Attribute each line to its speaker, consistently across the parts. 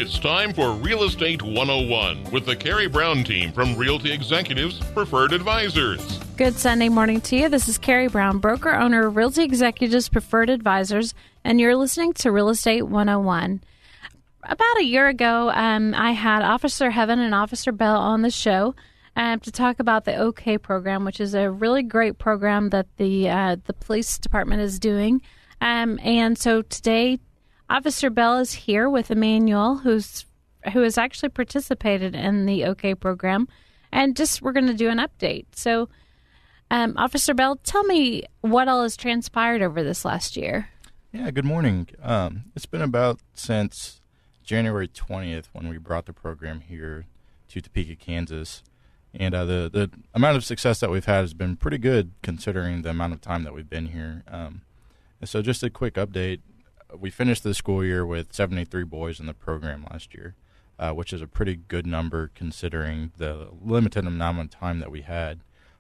Speaker 1: It's time for Real Estate 101 with the Karey Brown team from Realty Executives Preferred Advisors.
Speaker 2: Good Sunday morning to you. This is Karey Brown, broker owner of Realty Executives Preferred Advisors, and you're listening to Real Estate 101. About a year ago, I had Officer Heaven and Officer Bell on the show to talk about the OK program, which is a really great program that the police department is doing. And so today, Officer Bell is here with Manuel, who has actually participated in the OK program, and we're going to do an update. So, Officer Bell, tell me what all has transpired over this last year.
Speaker 3: Yeah, good morning. It's been about since January 20th when we brought the program here to Topeka, Kansas. And the amount of success that we've had has been pretty good considering the amount of time that we've been here. And so just a quick update. We finished the school year with 73 boys in the program last year, which is a pretty good number considering the limited amount of time that we had.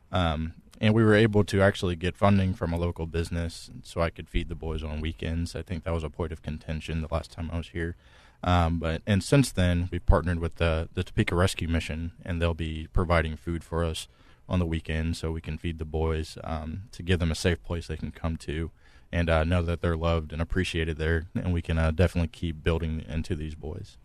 Speaker 3: And we were able to actually get funding from a local business so I could feed the boys on weekends. I think that was a point of contention the last time I was here. And since then, we've partnered with the Topeka Rescue Mission, and they'll be providing food for us on the weekend so we can feed the boys to give them a safe place they can come to and know that they're loved and appreciated there, and we can definitely keep building into these boys.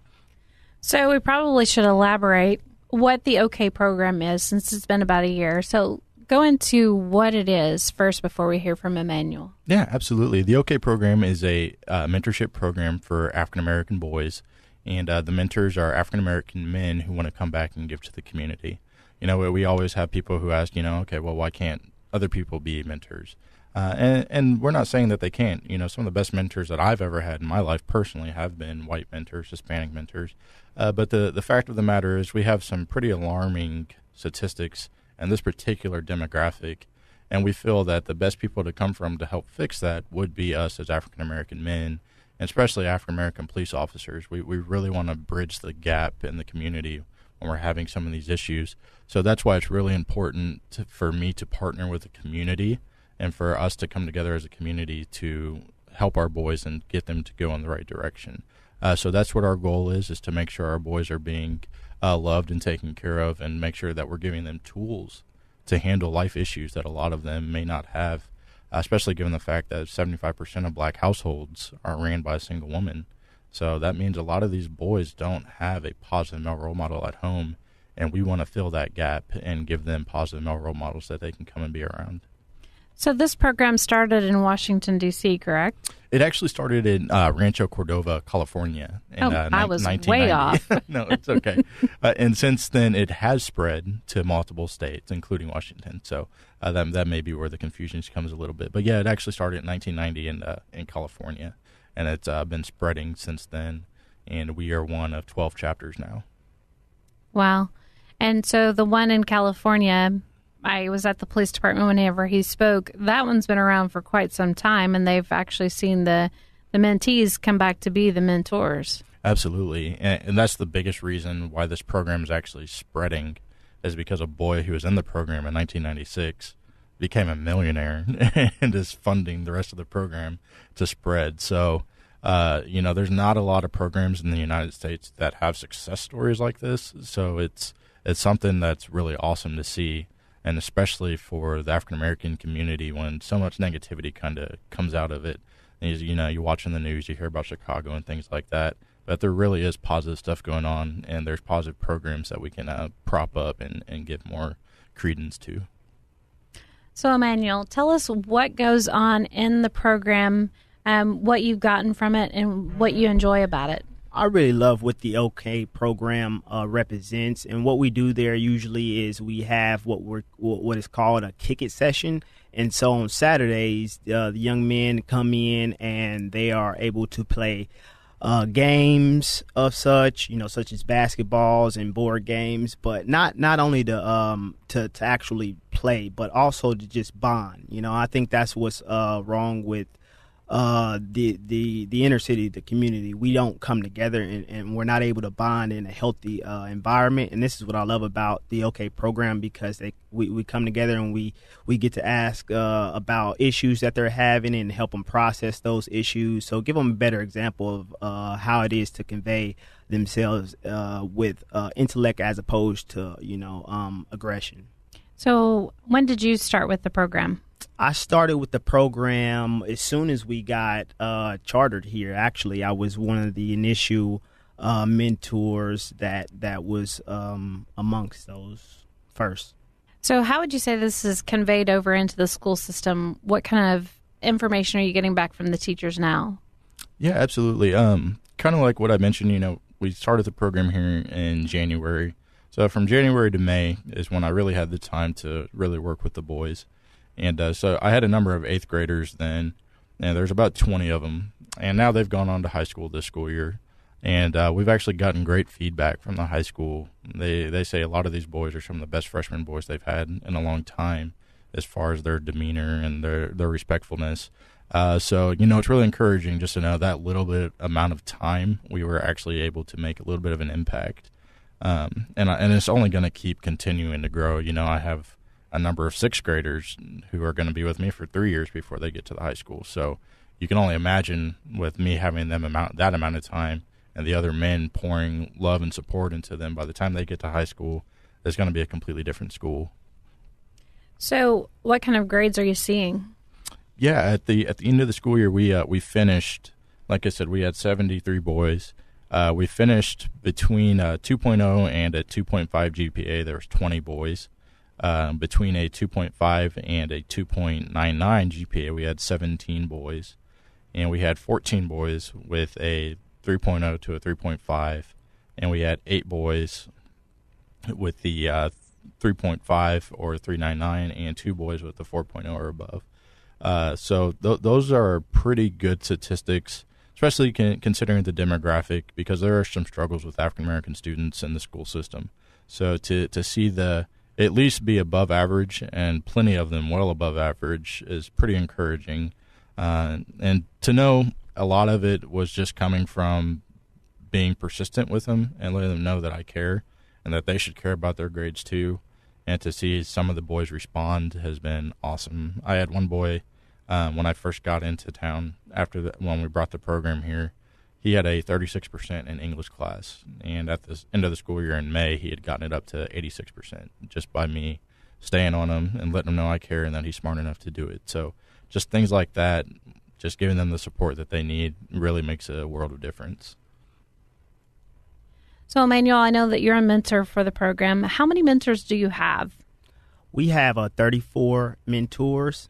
Speaker 2: So we probably should elaborate what the OK program is since it's been about a year. So go into what it is first before we hear from Emmanuel.
Speaker 3: Yeah, absolutely. The OK program is a mentorship program for African-American boys, and the mentors are African-American men who want to come back and give to the community. You know, we always have people who ask, okay, well, why can't other people be mentors? And we're not saying that they can't. Some of the best mentors that I've ever had in my life personally have been white mentors, Hispanic mentors. But the fact of the matter is we have some pretty alarming statistics in this particular demographic, and we feel that the best people to come from to help fix that would be us as African-American men, and especially African-American police officers. We really want to bridge the gap in the community when we're having some of these issues. So that's why it's really important for me to partner with the community and for us to come together as a community to help our boys and get them to go in the right direction. So that's what our goal is to make sure our boys are being loved and taken care of, and make sure that we're giving them tools to handle life issues that a lot of them may not have, especially given the fact that 75% of black households are ran by a single woman. So that means a lot of these boys don't have a positive male role model at home, and we want to fill that gap and give them positive male role models that they can come and be around.
Speaker 2: So this program started in Washington, D.C., correct?
Speaker 3: It actually started in Rancho Cordova, California.
Speaker 2: I was way off.
Speaker 3: No, it's okay. And since then, it has spread to multiple states, including Washington. So that may be where the confusion comes a little bit. But, yeah, it actually started in 1990 in California, and it's been spreading since then. And we are one of 12 chapters now.
Speaker 2: Wow. And so the one in California, I was at the police department whenever he spoke. That one's been around for quite some time, and they've actually seen the mentees come back to be the mentors.
Speaker 3: Absolutely. And that's the biggest reason why this program is actually spreading, is because a boy who was in the program in 1996 became a millionaire and is funding the rest of the program to spread. So, there's not a lot of programs in the United States that have success stories like this. So it's something that's really awesome to see. And especially for the African-American community, when so much negativity kind of comes out of it. You're watching the news, you hear about Chicago and things like that. But there really is positive stuff going on, and there's positive programs that we can prop up and give more credence to.
Speaker 2: So, Emmanuel, tell us what goes on in the program, what you've gotten from it, and what you enjoy about it.
Speaker 4: I really love what the OK program represents, and what we do there usually is we have what is called a kick it session. And so on Saturdays, the young men come in and they are able to play games of such as basketballs and board games, but not only to actually play, but also to just bond. I think that's what's wrong with the inner city, the community, we don't come together and we're not able to bond in a healthy environment. And this is what I love about the OK program, because we come together and we get to ask about issues that they're having and help them process those issues. So give them a better example of how it is to convey themselves with intellect as opposed to, aggression.
Speaker 2: So when did you start with the program?
Speaker 4: I started with the program as soon as we got chartered here. Actually, I was one of the initial mentors that was amongst those first.
Speaker 2: So how would you say this is conveyed over into the school system? What kind of information are you getting back from the teachers now?
Speaker 3: Yeah, absolutely. Kind of like what I mentioned, we started the program here in January. So from January to May is when I really had the time to really work with the boys. And so I had a number of 8th graders then, and there's about 20 of them. And now they've gone on to high school this school year. And we've actually gotten great feedback from the high school. They say a lot of these boys are some of the best freshman boys they've had in a long time as far as their demeanor and their respectfulness. So, it's really encouraging just to know that little bit amount of time we were actually able to make a little bit of an impact. And it's only going to keep continuing to grow. I have a number of 6th graders who are going to be with me for 3 years before they get to the high school. So you can only imagine with me having them that amount of time and the other men pouring love and support into them, by the time they get to high school, it's going to be a completely different school.
Speaker 2: So what kind of grades are you seeing?
Speaker 3: Yeah, at the end of the school year, we finished, like I said, we had 73 boys. We finished between a 2.0 and a 2.5 GPA. There was 20 boys. Between a 2.5 and a 2.99 GPA, we had 17 boys. And we had 14 boys with a 3.0 to a 3.5. And we had 8 boys with the 3.5 or 3.99 and 2 boys with the 4.0 or above. So those are pretty good statistics, especially considering the demographic, because there are some struggles with African-American students in the school system. So to see at least be above average, and plenty of them well above average, is pretty encouraging. And to know a lot of it was just coming from being persistent with them and letting them know that I care and that they should care about their grades too. And to see some of the boys respond has been awesome. I had one boy when I first got into town when we brought the program here. He had a 36% in English class, and at the end of the school year in May, he had gotten it up to 86% just by me staying on him and letting him know I care and that he's smart enough to do it. So just things like that, just giving them the support that they need, really makes a world of difference.
Speaker 2: So, Manuel, I know that you're a mentor for the program. How many mentors do you have?
Speaker 4: We have 34 mentors.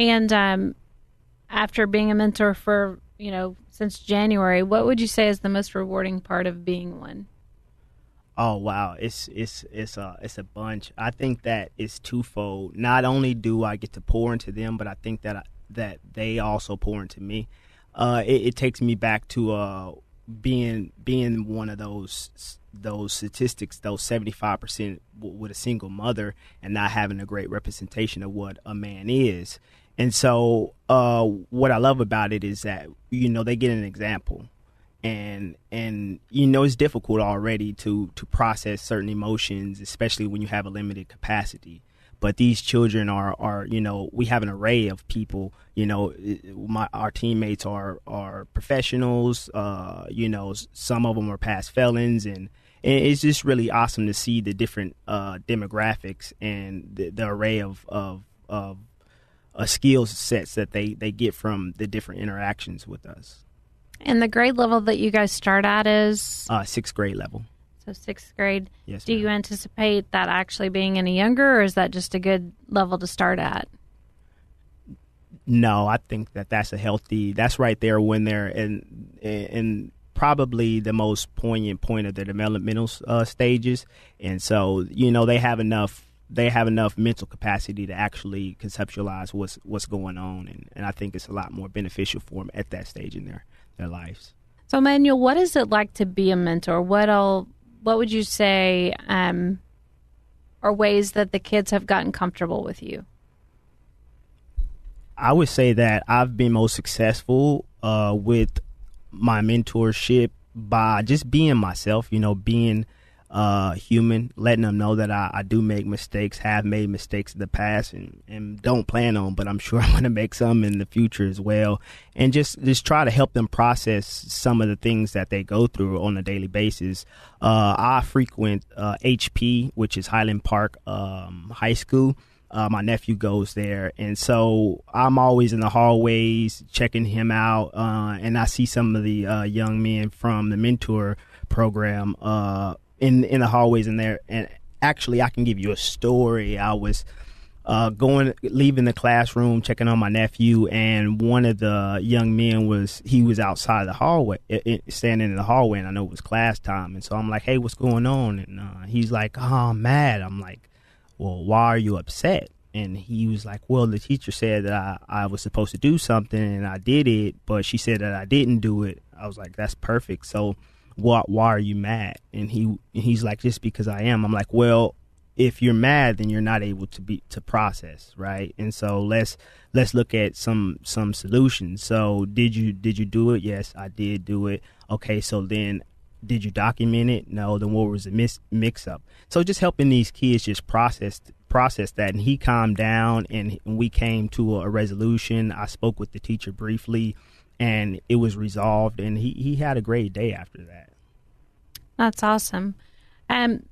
Speaker 2: And after being a mentor for, since January, what would you say is the most rewarding part of being one?
Speaker 4: Oh, wow. It's a bunch. I think that it's twofold. Not only do I get to pour into them, but I think that they also pour into me. It takes me back to being one of those statistics, those 75% with a single mother and not having a great representation of what a man is. And so what I love about it is that, they get an example. And it's difficult already to process certain emotions, especially when you have a limited capacity. But these children are we have an array of people. Our teammates are professionals. Some of them are past felons, and it's just really awesome to see the different demographics and the array of skill sets that they get from the different interactions with us.
Speaker 2: And the grade level that you guys start at is?
Speaker 4: 6th grade level.
Speaker 2: So 6th grade.
Speaker 4: Yes.
Speaker 2: Do you anticipate that actually being any younger, or is that just a good level to start at?
Speaker 4: No, I think that's that's right there when they're in probably the most poignant point of their developmental stages. And so, they have enough mental capacity to actually conceptualize what's going on. And I think it's a lot more beneficial for them at that stage in their lives.
Speaker 2: So, Manuel, what is it like to be a mentor? What would you say are ways that the kids have gotten comfortable with you?
Speaker 4: I would say that I've been most successful with my mentorship by just being myself, being human, letting them know that I do make mistakes, have made mistakes in the past, and don't plan on, but I'm sure I'm going to make some in the future as well. And just try to help them process some of the things that they go through on a daily basis. I frequent HP, which is Highland Park High School. My nephew goes there, and so I'm always in the hallways checking him out, and I see some of the young men from the mentor program in the hallways in there. And actually, I can give you a story. I was leaving the classroom, checking on my nephew, and one of the young men was outside of the hallway, standing in the hallway, and I know it was class time. And so I'm like, "Hey, what's going on?" And he's like, "Oh, I'm mad." I'm like, "Well, why are you upset?" And he was like, "Well, the teacher said that I was supposed to do something and I did it, but she said that I didn't do it." I was like, "That's perfect. So why are you mad?" And he's like, "Just because I am." I'm like, "Well, if you're mad, then you're not able to process, right? And so let's look at some solutions. So did you do it? Yes, I did do it. Okay, so then did you document it? No. Then what was the mix up? So just helping these kids just process that. And he calmed down, and we came to a resolution. I spoke with the teacher briefly, and it was resolved, and he had a great day after that.
Speaker 2: That's awesome.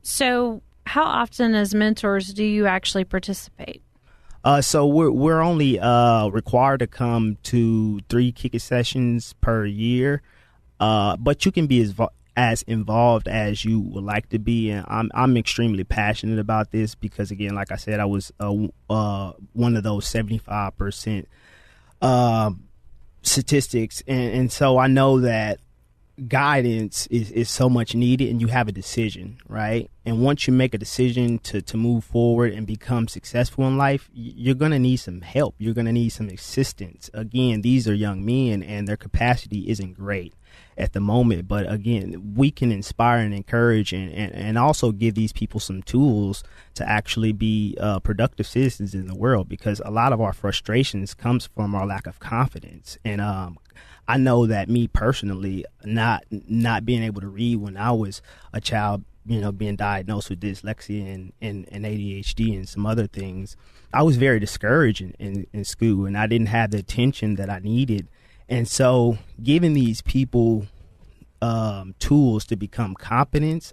Speaker 2: So how often as mentors do you actually participate?
Speaker 4: So we're only required to come to 3 kick-it sessions per year, but you can be as involved as you would like to be, and I'm extremely passionate about this because, again, like I said, I was one of those 75% statistics, and so I know that guidance is so much needed, and you have a decision, right? And once you make a decision to move forward and become successful in life, you're going to need some help. You're going to need some assistance. Again, these are young men, and their capacity isn't great at the moment. But again, we can inspire and encourage and also give these people some tools to actually be productive citizens in the world, because a lot of our frustrations comes from our lack of confidence. And I know that me personally, not being able to read when I was a child, being diagnosed with dyslexia and ADHD and some other things, I was very discouraged in school, and I didn't have the attention that I needed. And so giving these people tools to become competent,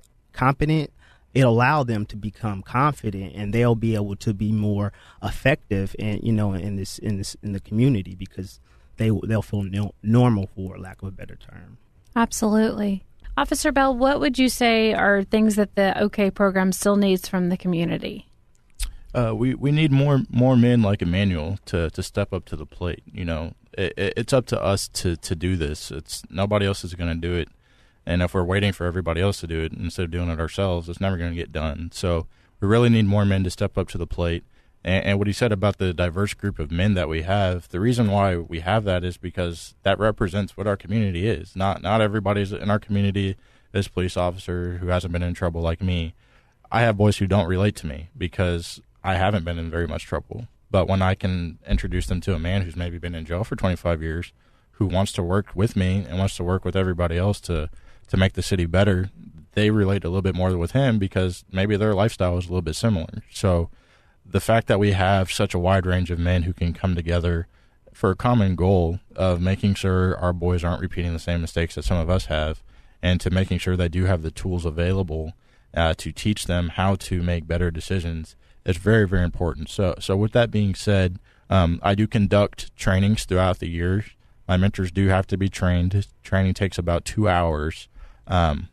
Speaker 4: it allowed them to become confident, and they'll be able to be more effective in the community, because they'll feel normal, for lack of a better term.
Speaker 2: Absolutely. Officer Bell, what would you say are things that the OK program still needs from the community?
Speaker 3: We need more men like Manuel to step up to the plate. It's up to us to do this. It's nobody else is going to do it, and if we're waiting for everybody else to do it instead of doing it ourselves, it's never going to get done. So we really need more men to step up to the plate. And what he said about the diverse group of men that we have, the reason why we have that is because that represents what our community is. Not everybody's in our community is a police officer who hasn't been in trouble like me. I have boys who don't relate to me because I haven't been in very much trouble. But when I can introduce them to a man who's maybe been in jail for 25 years, who wants to work with me and wants to work with everybody else to make the city better, they relate a little bit more with him because maybe their lifestyle is a little bit similar. So the fact that we have such a wide range of men who can come together for a common goal of making sure our boys aren't repeating the same mistakes that some of us have, and to making sure they do have the tools available to teach them how to make better decisions is very, very important. So with that being said, I do conduct trainings throughout the year. My mentors do have to be trained. Training takes about 2 hours. And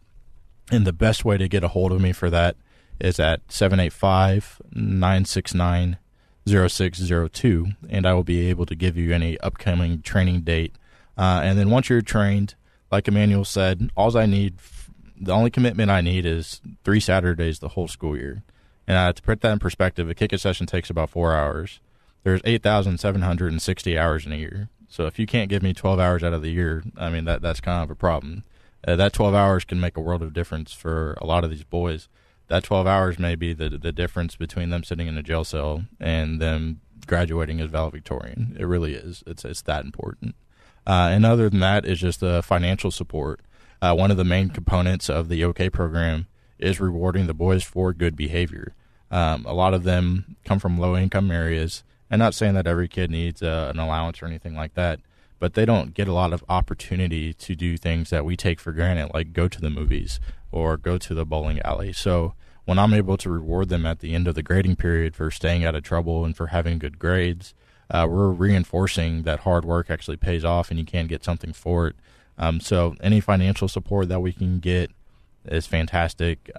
Speaker 3: the best way to get a hold of me for that is at 785-969-0602, and I will be able to give you any upcoming training date. And then once you're trained, like Emmanuel said, the only commitment I need is 3 Saturdays the whole school year. And to put that in perspective, a kick-it session takes about 4 hours. There's 8,760 hours in a year. So if you can't give me 12 hours out of the year, I mean, that's kind of a problem. That 12 hours can make a world of difference for a lot of these boys. That 12 hours may be the difference between them sitting in a jail cell and them graduating as valedictorian. It really is. It's that important. And other than that is just the financial support. One of the main components of the OK program is rewarding the boys for good behavior. A lot of them come from low-income areas, and not saying that every kid needs an allowance or anything like that, but they don't get a lot of opportunity to do things that we take for granted, like go to the movies or go to the bowling alley. So when I'm able to reward them at the end of the grading period for staying out of trouble and for having good grades, we're reinforcing that hard work actually pays off and you can get something for it. So any financial support that we can get is fantastic.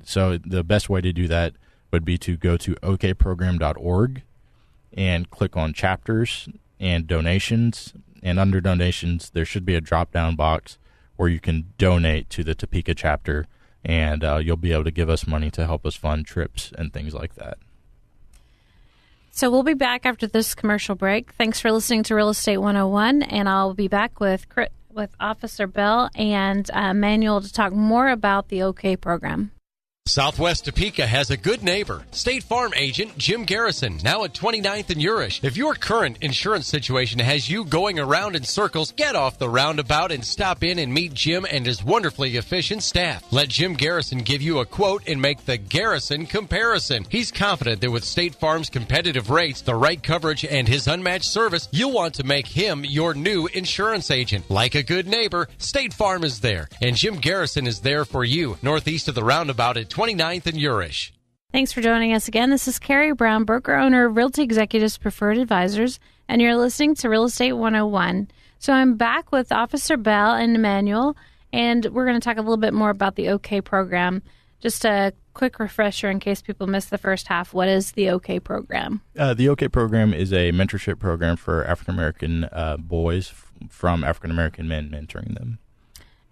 Speaker 3: So the best way to do that would be to go to okprogram.org and click on chapters and donations. And under donations, there should be a drop-down box where you can donate to the Topeka chapter, and you'll be able to give us money to help us fund trips and things like that.
Speaker 2: So we'll be back after this commercial break. Thanks for listening to Real Estate 101, and I'll be back with Officer Bell and Manuel to talk more about the OK program.
Speaker 5: Southwest Topeka has a good neighbor. State Farm agent Jim Garrison, now at 29th and Urish. If your current insurance situation has you going around in circles, get off the roundabout and stop in and meet Jim and his wonderfully efficient staff. Let Jim Garrison give you a quote and make the Garrison comparison. He's confident that with State Farm's competitive rates, the right coverage, and his unmatched service, you'll want to make him your new insurance agent. Like a good neighbor, State Farm is there, and Jim Garrison is there for you, northeast of the roundabout at 29th and Urish.
Speaker 2: Thanks for joining us again. This is Karey Brown, broker owner of Realty Executives Preferred Advisors, and you're listening to Real Estate 101. So I'm back with Officer Bell and Manuel, and we're going to talk a little bit more about the OK program. Just a quick refresher in case people missed the first half. What is the OK program?
Speaker 3: The OK program is a mentorship program for African American boys from African American men, mentoring them.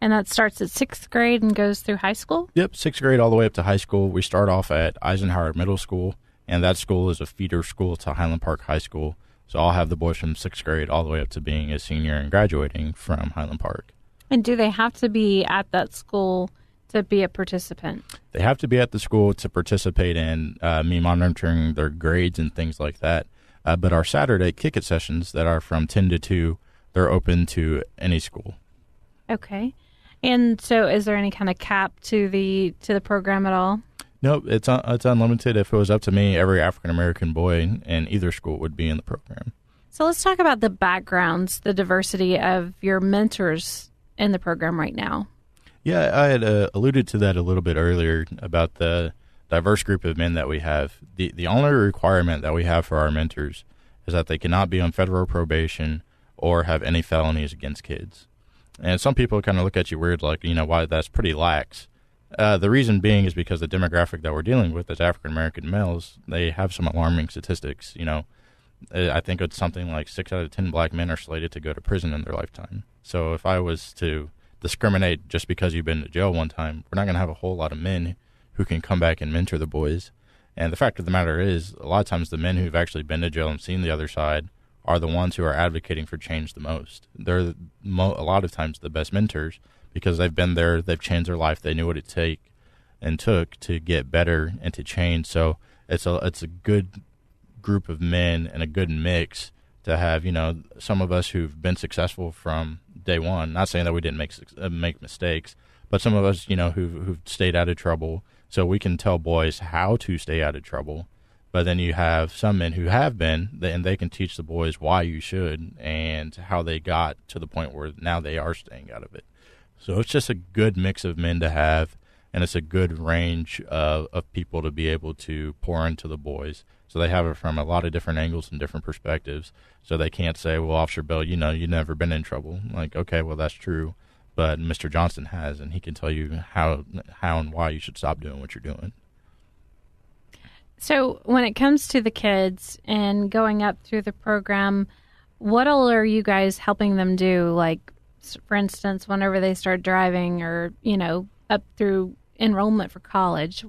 Speaker 2: And that starts at 6th grade and goes through high school?
Speaker 3: Yep, 6th grade all the way up to high school. We start off at Eisenhower Middle School, and that school is a feeder school to Highland Park High School. So I'll have the boys from 6th grade all the way up to being a senior and graduating from Highland Park.
Speaker 2: And do they have to be at that school to be a participant?
Speaker 3: They have to be at the school to participate in me monitoring their grades and things like that. But our Saturday kick-it sessions that are from 10 to 2, they're open to any school.
Speaker 2: Okay. And so is there any kind of cap to the program at all?
Speaker 3: Nope, it's unlimited. If it was up to me, every African-American boy in either school would be in the program.
Speaker 2: So let's talk about the backgrounds, the diversity of your mentors in the program right now.
Speaker 3: Yeah, I had alluded to that a little bit earlier about the diverse group of men that we have. The only requirement that we have for our mentors is that they cannot be on federal probation or have any felonies against kids. And some people kind of look at you weird, like, why that's pretty lax. The reason being is because the demographic that we're dealing with as African-American males, they have some alarming statistics. I think it's something like 6 out of 10 black men are slated to go to prison in their lifetime. So if I was to discriminate just because you've been to jail one time, we're not going to have a whole lot of men who can come back and mentor the boys. And the fact of the matter is, a lot of times the men who've actually been to jail and seen the other side are the ones who are advocating for change the most. They're a lot of times the best mentors because they've been there, they've changed their life, they knew what it took to get better and to change. So it's a good group of men and a good mix to have, some of us who've been successful from day one, not saying that we didn't make mistakes, but some of us, who've stayed out of trouble, so we can tell boys how to stay out of trouble. But then you have some men who have been, and they can teach the boys why you should and how they got to the point where now they are staying out of it. So it's just a good mix of men to have, and it's a good range of people to be able to pour into the boys. So they have it from a lot of different angles and different perspectives. So they can't say, well, Officer Bell, you've never been in trouble. Like, okay, well, that's true. But Mr. Johnson has, and he can tell you how and why you should stop doing what you're doing.
Speaker 2: So when it comes to the kids and going up through the program, what all are you guys helping them do? Like, for instance, whenever they start driving or, up through enrollment for college,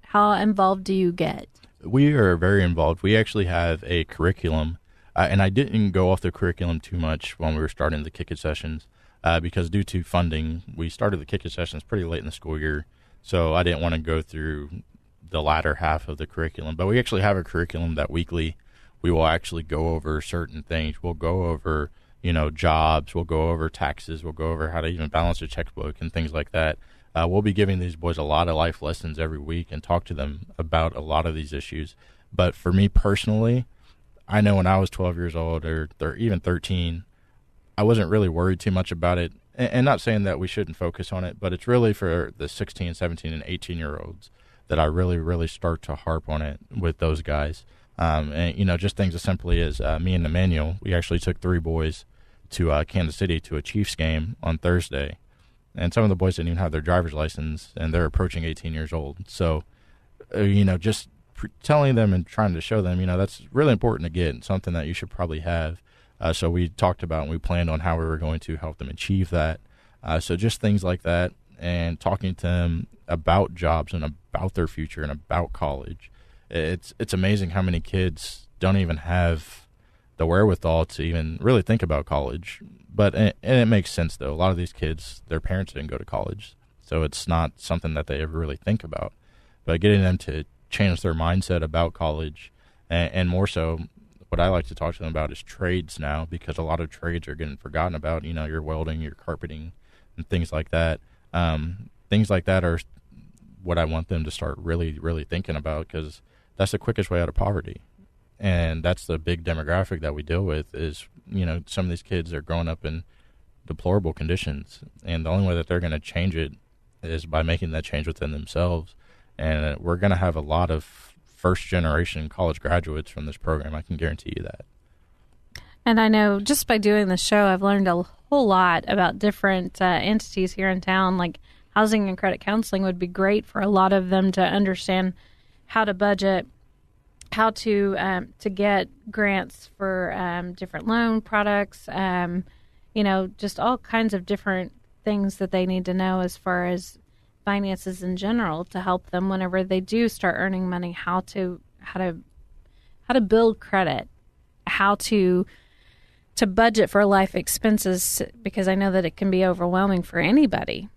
Speaker 2: how involved do you get?
Speaker 3: We are very involved. We actually have a curriculum, and I didn't go off the curriculum too much when we were starting the kick-it sessions because due to funding, we started the kick-it sessions pretty late in the school year, so I didn't want to go through the latter half of the curriculum. But we actually have a curriculum that weekly we will actually go over certain things. We'll go over, jobs. We'll go over taxes. We'll go over how to even balance a checkbook and things like that. We'll be giving these boys a lot of life lessons every week and talk to them about a lot of these issues. But for me personally, I know when I was 12 years old or even 13, I wasn't really worried too much about it. And not saying that we shouldn't focus on it, but it's really for the 16, 17, and 18-year-olds that I really, really start to harp on it with those guys. And, just things as simply as me and Manuel, we actually took 3 boys to Kansas City to a Chiefs game on Thursday. And some of the boys didn't even have their driver's license, and they're approaching 18 years old. So, just telling them and trying to show them, that's really important to get, something that you should probably have. So we talked about and we planned on how we were going to help them achieve that. So just things like that, and talking to them about jobs and about their future and about college. It's amazing how many kids don't even have the wherewithal to even really think about college. But and it makes sense, though. A lot of these kids, their parents didn't go to college, so it's not something that they ever really think about. But getting them to change their mindset about college, and more so, what I like to talk to them about is trades now, because a lot of trades are getting forgotten about. Your welding, your carpeting, and things like that. Things like that are what I want them to start really, really thinking about, because that's the quickest way out of poverty. And that's the big demographic that we deal with is, some of these kids are growing up in deplorable conditions. And the only way that they're going to change it is by making that change within themselves. And we're going to have a lot of first-generation college graduates from this program. I can guarantee you that.
Speaker 2: And I know just by doing the show, I've learned a whole lot about different entities here in town. Like housing and credit counseling would be great for a lot of them to understand how to budget, how to get grants for different loan products, just all kinds of different things that they need to know as far as finances in general to help them whenever they do start earning money, how to build credit, how to budget for life expenses, because I know that it can be overwhelming for anybody.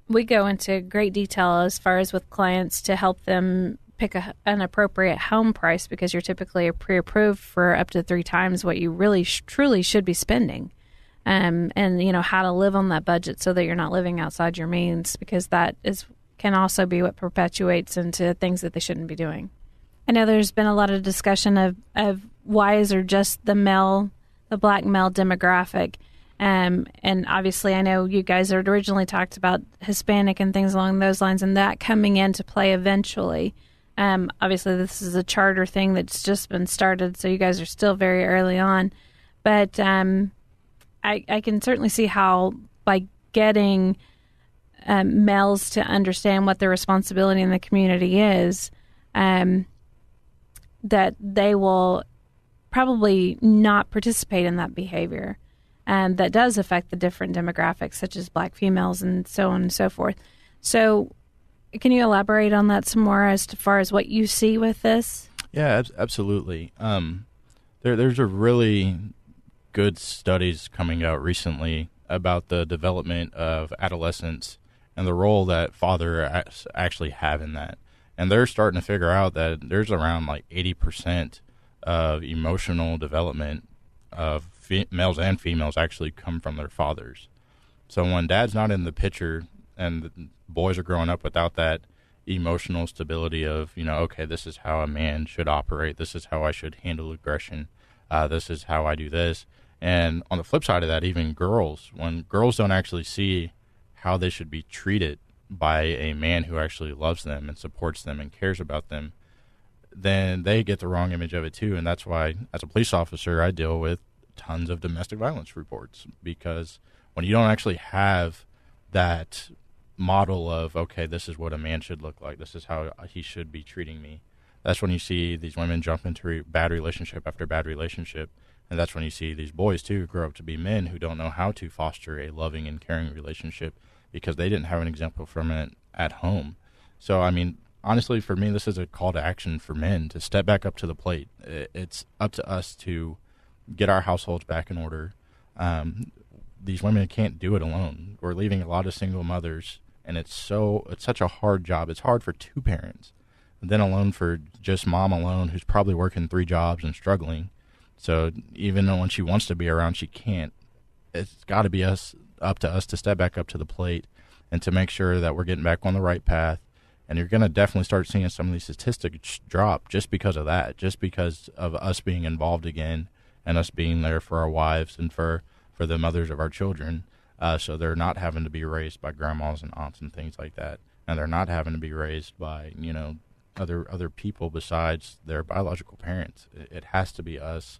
Speaker 2: We go into great detail as far as with clients to help them pick an appropriate home price, because you're typically pre-approved for up to 3 times what you really truly should be spending. And how to live on that budget so that you're not living outside your means, because that can also be what perpetuates into things that they shouldn't be doing. I know there's been a lot of discussion of why is there just the black male demographic. And obviously I know you guys had originally talked about Hispanic and things along those lines, and that coming into play eventually. Obviously this is a charter thing that's just been started, so you guys are still very early on. But I can certainly see how by getting males to understand what their responsibility in the community is, that they will probably not participate in that behavior. And that does affect the different demographics, such as black females and so on and so forth. So can you elaborate on that some more as far as what you see with this?
Speaker 3: Yeah, absolutely. There's a really good studies coming out recently about the development of adolescence and the role that father actually have in that. And they're starting to figure out that there's around like 80% of emotional development of males and females actually come from their fathers. So when dad's not in the picture and the boys are growing up without that emotional stability of, okay, this is how a man should operate. This is how I should handle aggression. This is how I do this. And on the flip side of that, even girls, when girls don't actually see how they should be treated by a man who actually loves them and supports them and cares about them, then they get the wrong image of it too. And that's why, as a police officer, I deal with tons of domestic violence reports, because when you don't actually have that model of, okay, this is what a man should look like, this is how he should be treating me, that's when you see these women jump into bad relationship after bad relationship. And that's when you see these boys too grow up to be men who don't know how to foster a loving and caring relationship, because they didn't have an example from it at home. So I mean, honestly, for me, this is a call to action for men to step back up to the plate. It's up to us to get our households back in order. These women can't do it alone. We're leaving a lot of single mothers And it's such a hard job. It's hard for two parents, and then alone for just mom alone, who's probably working 3 jobs and struggling. So even though when she wants to be around, she can't. It's got to be up to us to step back up to the plate and to make sure that we're getting back on the right path. And you're going to definitely start seeing some of these statistics drop just because of that, just because of us being involved again and us being there for our wives and for the mothers of our children. So they're not having to be raised by grandmas and aunts and things like that. And they're not having to be raised by, other people besides their biological parents. It has to be us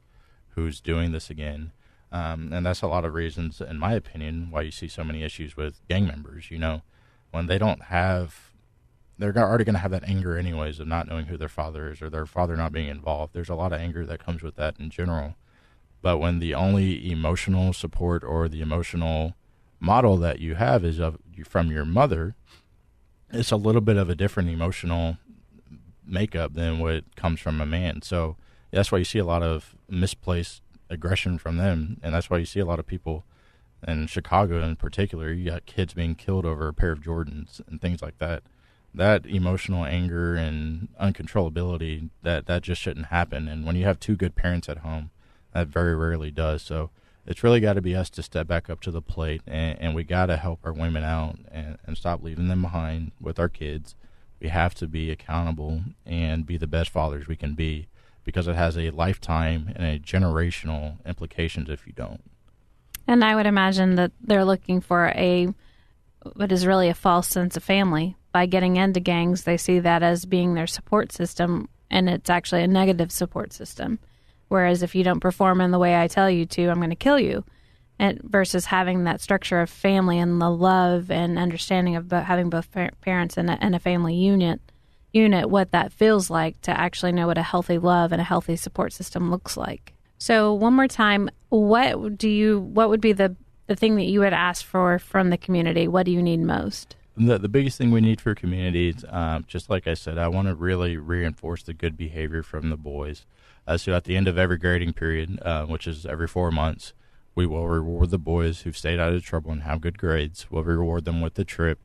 Speaker 3: who's doing this again. And that's a lot of reasons, in my opinion, why you see so many issues with gang members. When they don't have, they're already going to have that anger anyways of not knowing who their father is or their father not being involved. There's a lot of anger that comes with that in general. But when the only emotional support or the emotional model that you have is from your mother, it's a little bit of a different emotional makeup than what comes from a man. So that's why you see a lot of misplaced aggression from them, and that's why you see a lot of people in Chicago in particular. You got kids being killed over a pair of Jordans and things like that. That emotional anger and uncontrollability, that just shouldn't happen. And when you have 2 good parents at home, that very rarely does. So it's really got to be us to step back up to the plate, and we got to help our women out and stop leaving them behind with our kids. We have to be accountable and be the best fathers we can be, because it has a lifetime and a generational implications if you don't.
Speaker 2: And I would imagine that they're looking for what is really a false sense of family. By getting into gangs, they see that as being their support system, and it's actually a negative support system. Whereas if you don't perform in the way I tell you to, I'm going to kill you. And versus having that structure of family and the love and understanding of having both parents and a family unit, what that feels like to actually know what a healthy love and a healthy support system looks like. So one more time, what would be the thing that you would ask for from the community? What do you need most?
Speaker 3: The biggest thing we need for communities, just like I said, I want to really reinforce the good behavior from the boys. So at the end of every grading period, which is every 4 months, we will reward the boys who've stayed out of trouble and have good grades. We'll reward them with the trip.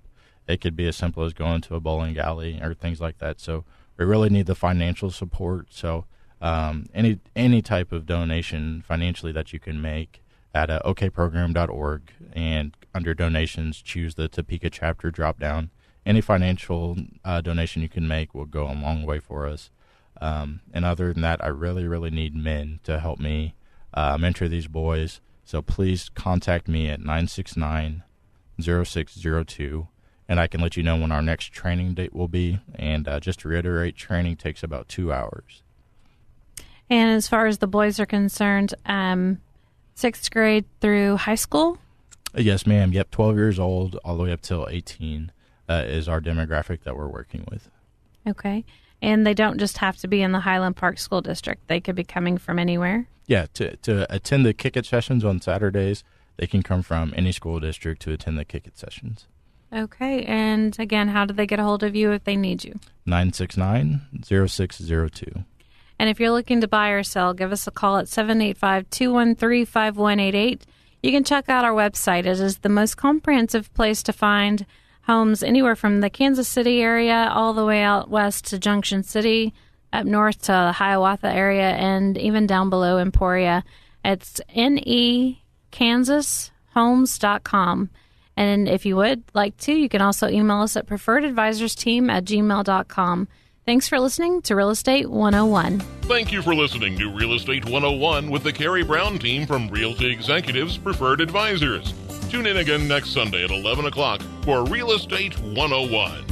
Speaker 3: It could be as simple as going to a bowling alley or things like that. So we really need the financial support. So any type of donation financially that you can make at okprogram.org, and under donations, choose the Topeka chapter drop down. Any financial donation you can make will go a long way for us. And other than that, I really, really need men to help me mentor these boys. So please contact me at 969-0602, and I can let you know when our next training date will be. And just to reiterate, training takes about 2 hours.
Speaker 2: And as far as the boys are concerned, 6th grade through high school?
Speaker 3: Yes, ma'am. Yep, 12 years old all the way up till 18 is our demographic that we're working with.
Speaker 2: Okay. And they don't just have to be in the Highland Park School District. They could be coming from anywhere?
Speaker 3: Yeah, to attend the Kick It sessions on Saturdays, they can come from any school district to attend the Kick It sessions. Okay.
Speaker 2: And again, how do they get a hold of you if they need you?
Speaker 3: 969-0602.
Speaker 2: And if you're looking to buy or sell, give us a call at 785-213-5188. You can check out our website. It is the most comprehensive place to find homes anywhere from the Kansas City area all the way out west to Junction City, up north to the Hiawatha area, and even down below Emporia. It's nekansashomes.com. And if you would like to, you can also email us at preferredadvisorsteam@gmail.com. Thanks for listening to Real Estate 101.
Speaker 1: Thank you for listening to Real Estate 101 with the Karey Brown team from Realty Executives Preferred Advisors. Tune in again next Sunday at 11 o'clock for Real Estate 101.